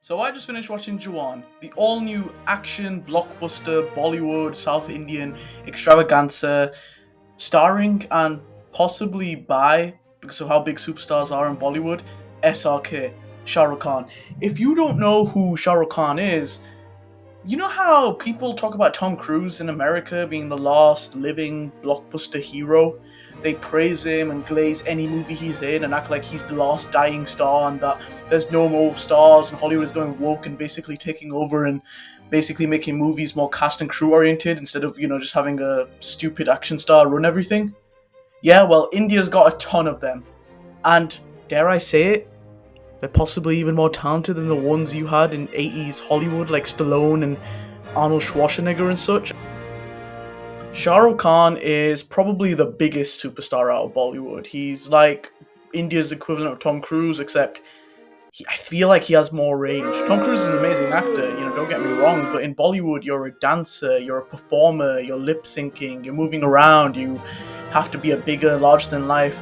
So I just finished watching Jawan, the all-new action blockbuster Bollywood South Indian extravaganza, starring and possibly by, because of how big superstars are in Bollywood, SRK, Shah Rukh Khan. If you don't know who Shah Rukh Khan is, you know how people talk about Tom Cruise in America being the last living blockbuster hero? They praise him and glaze any movie he's in and act like he's the last dying star and that there's no more stars and Hollywood is going woke and basically taking over and basically making movies more cast and crew oriented instead of, just having a stupid action star run everything. Yeah, well, India's got a ton of them. And dare I say it, they're possibly even more talented than the ones you had in 80s Hollywood, like Stallone and Arnold Schwarzenegger and such. Shah Rukh Khan is probably the biggest superstar out of Bollywood. He's like India's equivalent of Tom Cruise, except I feel like he has more range. Tom Cruise is an amazing actor, don't get me wrong, but in Bollywood, you're a dancer, you're a performer, you're lip syncing, you're moving around, you have to be a bigger, larger than life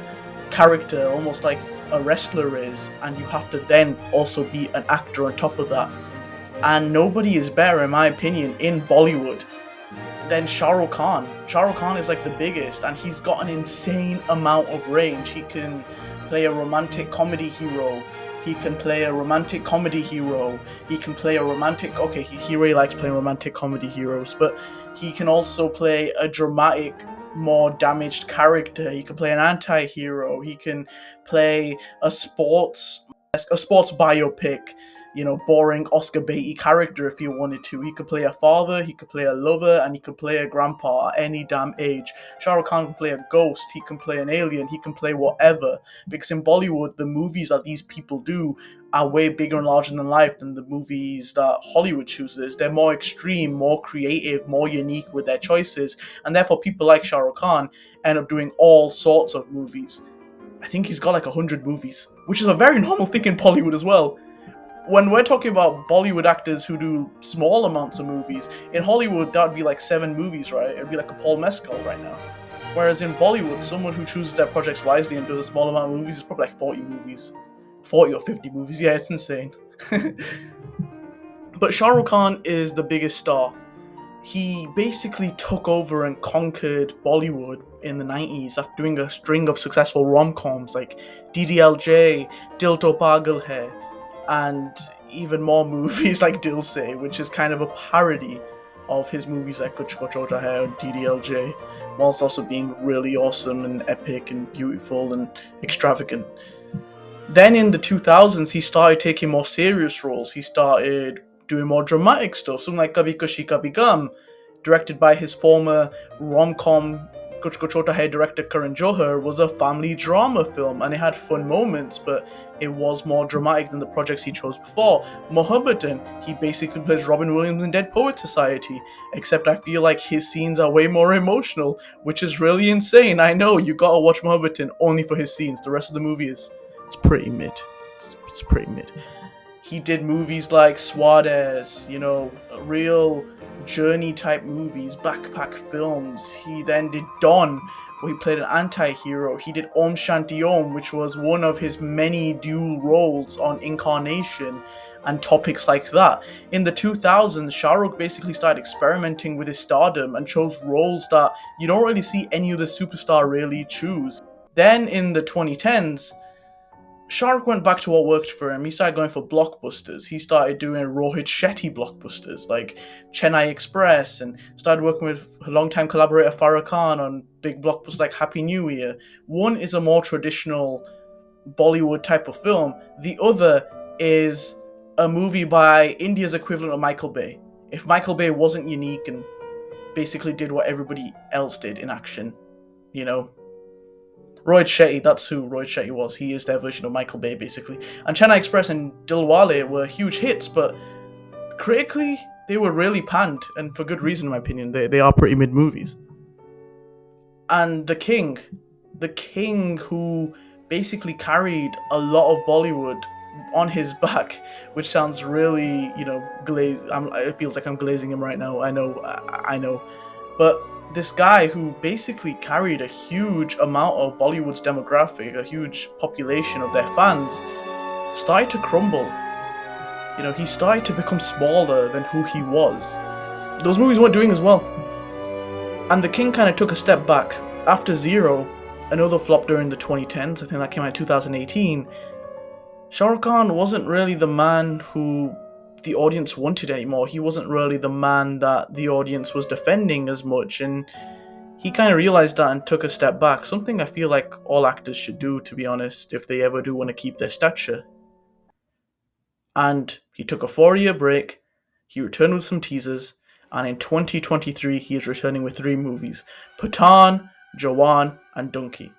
character, almost like a wrestler is, and you have to then also be an actor on top of that. And nobody is better, in my opinion, in Bollywood than Shah Rukh Khan. Shah Rukh Khan is like the biggest, and he's got an insane amount of range. He can play a romantic comedy hero. He can play a romantic comedy hero. He can play a romantic. Okay, he really likes playing romantic comedy heroes, but he can also play a dramatic, more damaged character. He can play an anti-hero. He can play a sports biopic, boring Oscar baity character if he wanted to. He could play a father, he could play a lover, and he could play a grandpa at any damn age. Shah Rukh Khan can play a ghost, he can play an alien, he can play whatever. Because in Bollywood, the movies that these people do are way bigger and larger than life than the movies that Hollywood chooses. They're more extreme, more creative, more unique with their choices, and therefore people like Shah Rukh Khan end up doing all sorts of movies. I think he's got like 100 movies, which is a very normal thing in Bollywood as well. When we're talking about Bollywood actors who do small amounts of movies, in Hollywood that would be like 7 movies, right? It'd be like a Paul Mescal right now. Whereas in Bollywood, someone who chooses their projects wisely and does a small amount of movies is probably like 40 movies. 40 or 50 movies, yeah, it's insane. But Shah Rukh Khan is the biggest star. He basically took over and conquered Bollywood in the 90s after doing a string of successful rom-coms like DDLJ, Dil To Pagal Hai, and even more movies like Dil Se, which is kind of a parody of his movies like Kuch Kuch Hota Hai and DDLJ, whilst also being really awesome and epic and beautiful and extravagant. Then in the 2000s, he started taking more serious roles. He started doing more dramatic stuff, something like Kabhi Khushi Kabhi Gum, directed by his former rom-com Kuch Kuch Hota Hai director Karan Johar, was a family drama film, and it had fun moments, but it was more dramatic than the projects he chose before. Mohabbaten, he basically plays Robin Williams in Dead Poets Society, except I feel like his scenes are way more emotional, which is really insane. I know, you gotta watch Mohabbaten only for his scenes. The rest of the movie it's pretty mid. It's pretty mid. He did movies like Swades, real journey type movies, backpack films. He then did Don, where he played an anti-hero. He did Om Shanti Om, which was one of his many dual roles on Incarnation and topics like that. In the 2000s, Shah Rukh basically started experimenting with his stardom and chose roles that you don't really see any other superstar really choose. Then in the 2010s, Shah Rukh went back to what worked for him. He started going for blockbusters. He started doing Rohit Shetty blockbusters like Chennai Express, and started working with longtime collaborator Farah Khan on big blockbusters like Happy New Year. One is a more traditional Bollywood type of film. The other is a movie by India's equivalent of Michael Bay. If Michael Bay wasn't unique and basically did what everybody else did in action, Rohit Shetty, that's who Rohit Shetty was. He is their version of Michael Bay, basically. And Chennai Express and Dilwale were huge hits, but critically, they were really panned, and for good reason, in my opinion. They are pretty mid movies. And the King who basically carried a lot of Bollywood on his back, which sounds really, it feels like I'm glazing him right now. I know. But this guy who basically carried a huge amount of Bollywood's demographic, a huge population of their fans, started to crumble. He started to become smaller than who he was. Those movies weren't doing as well. And the king kind of took a step back. After Zero, another flop during the 2010s, I think that came out in 2018, Shah Rukh Khan wasn't really the man who the audience wanted anymore. He wasn't really the man that the audience was defending as much, and he kind of realized that and took a step back. Something I feel like all actors should do, to be honest, if they ever do want to keep their stature. And he took a 4 year break, he returned with some teasers, and in 2023 he is returning with three movies: Pathan, Jawan, and Donkey.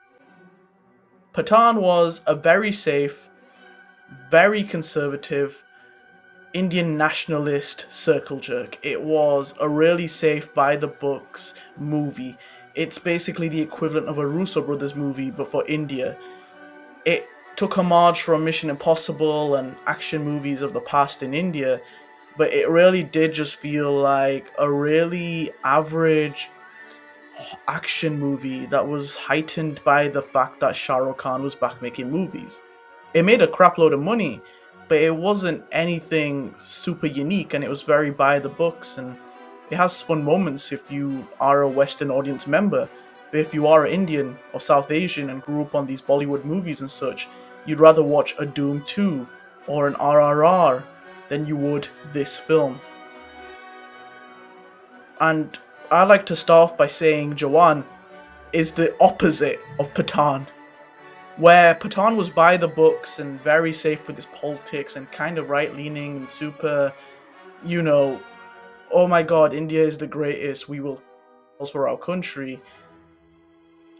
Pathan was a very safe, very conservative, Indian nationalist circle jerk. It was a really safe, by the books movie. It's basically the equivalent of a Russo brothers movie, but for India. It took homage from Mission Impossible and action movies of the past in India, but it really did just feel like a really average action movie that was heightened by the fact that Shah Rukh Khan was back making movies. It made a crap load of money, but it wasn't anything super unique, and it was very by the books, and it has fun moments if you are a Western audience member. But if you are Indian or South Asian and grew up on these Bollywood movies and such, you'd rather watch a Doom 2 or an RRR than you would this film. And I like to start off by saying Jawan is the opposite of Pathan, where Pathan was by the books and very safe with his politics and kind of right leaning and super, you know, oh my god, India is the greatest, we will for our country.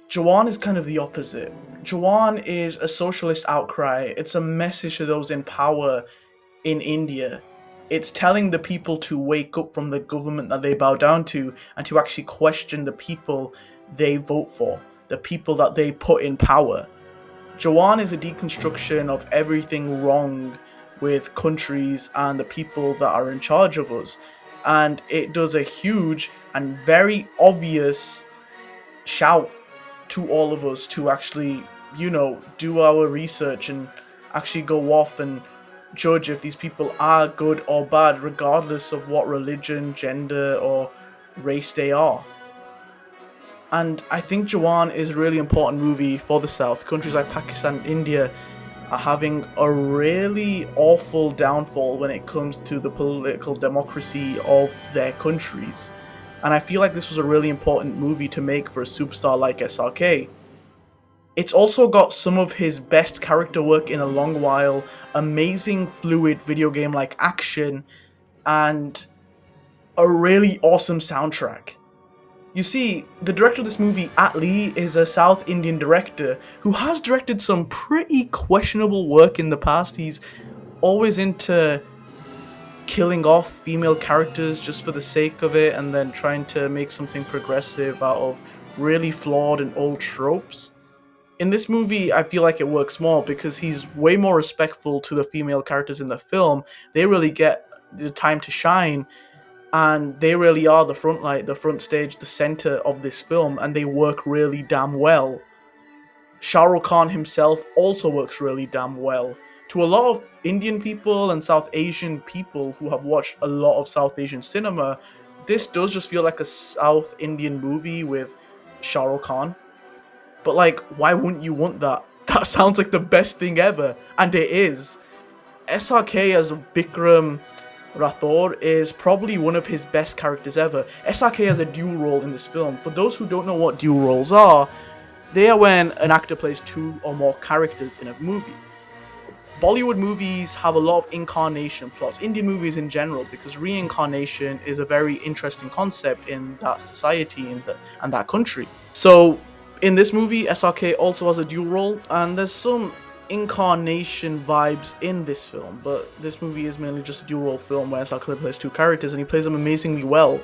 Jawan is kind of the opposite. Jawan is a socialist outcry. It's a message to those in power in India. It's telling the people to wake up from the government that they bow down to and to actually question the people they vote for, the people that they put in power. Jawan is a deconstruction of everything wrong with countries and the people that are in charge of us. And it does a huge and very obvious shout to all of us to actually, do our research and actually go off and judge if these people are good or bad, regardless of what religion, gender, or race they are. And I think Jawan is a really important movie for the South. Countries like Pakistan and India are having a really awful downfall when it comes to the political democracy of their countries. And I feel like this was a really important movie to make for a superstar like SRK. It's also got some of his best character work in a long while, amazing fluid video game like action, and a really awesome soundtrack. You see, the director of this movie, Atlee, is a South Indian director who has directed some pretty questionable work in the past. He's always into killing off female characters just for the sake of it and then trying to make something progressive out of really flawed and old tropes. In this movie, I feel like it works more because he's way more respectful to the female characters in the film. They really get the time to shine, and they really are the front light, the front stage, the center of this film, and they work really damn well. Shah Rukh Khan himself also works really damn well. To a lot of Indian people and South Asian people who have watched a lot of South Asian cinema, this does just feel like a South Indian movie with Shah Rukh Khan. But like, why wouldn't you want that? That sounds like the best thing ever, and it is. SRK as Vikram Rathore is probably one of his best characters ever. SRK has a dual role in this film. For those who don't know what dual roles are, they are when an actor plays two or more characters in a movie. Bollywood movies have a lot of incarnation plots, Indian movies in general, because reincarnation is a very interesting concept in that society and that country. So, in this movie, SRK also has a dual role, and there's some incarnation vibes in this film, but this movie is mainly just a dual role film where SRK plays two characters, and he plays them amazingly well.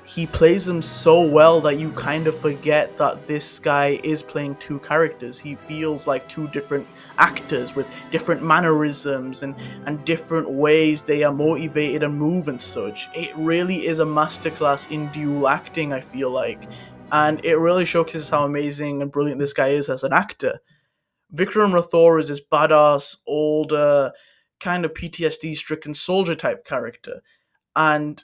He plays them so well that you kind of forget that this guy is playing two characters. He feels like two different actors with different mannerisms and different ways they are motivated and move and such. It really is a masterclass in dual acting, I feel like. And it really showcases how amazing and brilliant this guy is as an actor. Vikram Rathore is this badass, older, kind of PTSD stricken soldier type character. And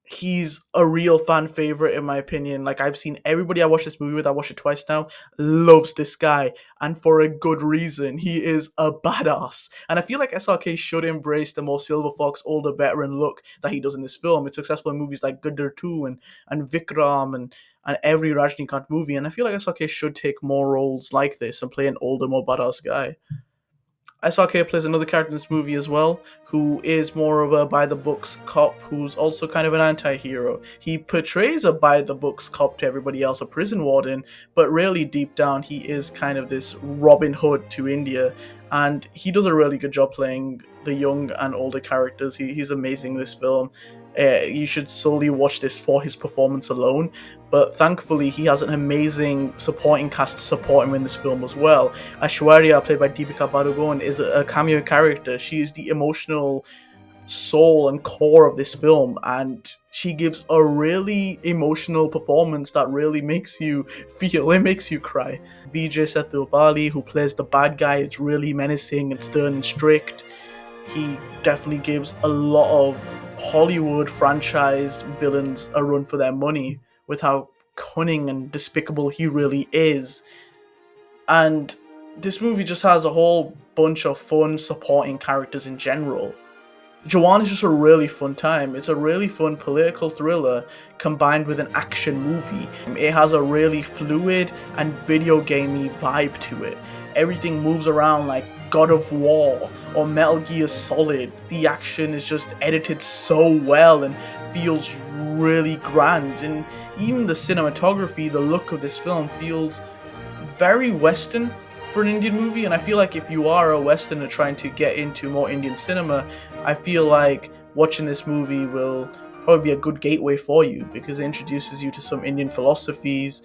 he's a real fan favorite in my opinion. Like, I've seen everybody I watched this movie with, I watched it twice now, loves this guy, and for a good reason. He is a badass, and I feel like SRK should embrace the more Silver Fox, older veteran look that he does in this film. It's successful in movies like Gadar 2 and Vikram and every Rajnikant movie, and I feel like SRK should take more roles like this and play an older, more badass guy. SRK plays another character in this movie as well, who is more of a by the books cop who's also kind of an anti hero. He portrays a by the books cop to everybody else, a prison warden, but really deep down he is kind of this Robin Hood to India, and he does a really good job playing the young and older characters. He's amazing in this film. You should solely watch this for his performance alone, but thankfully he has an amazing supporting cast to support him in this film as well. Aishwarya, played by Deepika Padukone, is a cameo character. She is the emotional soul and core of this film, and she gives a really emotional performance that really makes you feel, it makes you cry. Vijay Sethupathi, who plays the bad guy, is really menacing and stern and strict. He definitely gives a lot of Hollywood franchise villains a run for their money with how cunning and despicable he really is. And this movie just has a whole bunch of fun supporting characters in general. Jawan is just a really fun time. It's a really fun political thriller combined with an action movie. It has a really fluid and video gamey vibe to it. Everything moves around like God of War or Metal Gear Solid. The action is just edited so well and feels really grand. And even the cinematography, the look of this film feels very Western for an Indian movie, and I feel like if you are a Westerner trying to get into more Indian cinema, I feel like watching this movie will probably be a good gateway for you because it introduces you to some Indian philosophies,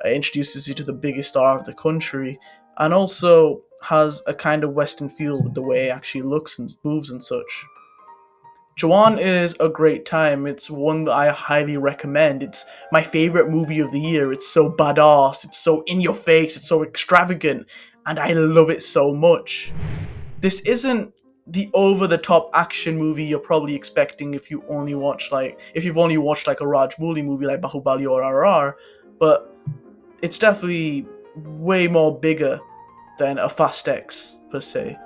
introduces you to the biggest star of the country, and also has a kind of Western feel with the way it actually looks and moves and such. Jawan is a great time. It's one that I highly recommend. It's my favorite movie of the year. It's so badass, it's so in your face, it's so extravagant, and I love it so much. This isn't the over the top action movie you're probably expecting if you've only watched like a Rajmouli movie like Bahubali or RRR, but it's definitely way more bigger than a Fast X per se.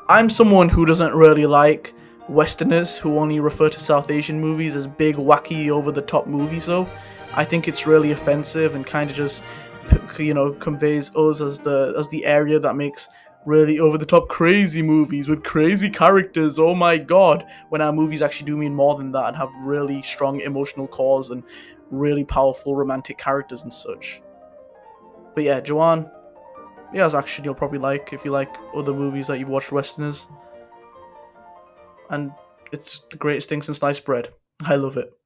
I'm someone who doesn't really like Westerners who only refer to South Asian movies as big, wacky, over-the-top movies, though. I think it's really offensive and kind of just, conveys us as the area that makes really over-the-top crazy movies with crazy characters. Oh my god! When our movies actually do mean more than that and have really strong emotional cores and really powerful romantic characters and such. But yeah, Jawan, yeah, it's action you'll probably like if you like other movies that you've watched Westerners. And it's the greatest thing since sliced bread. I love it.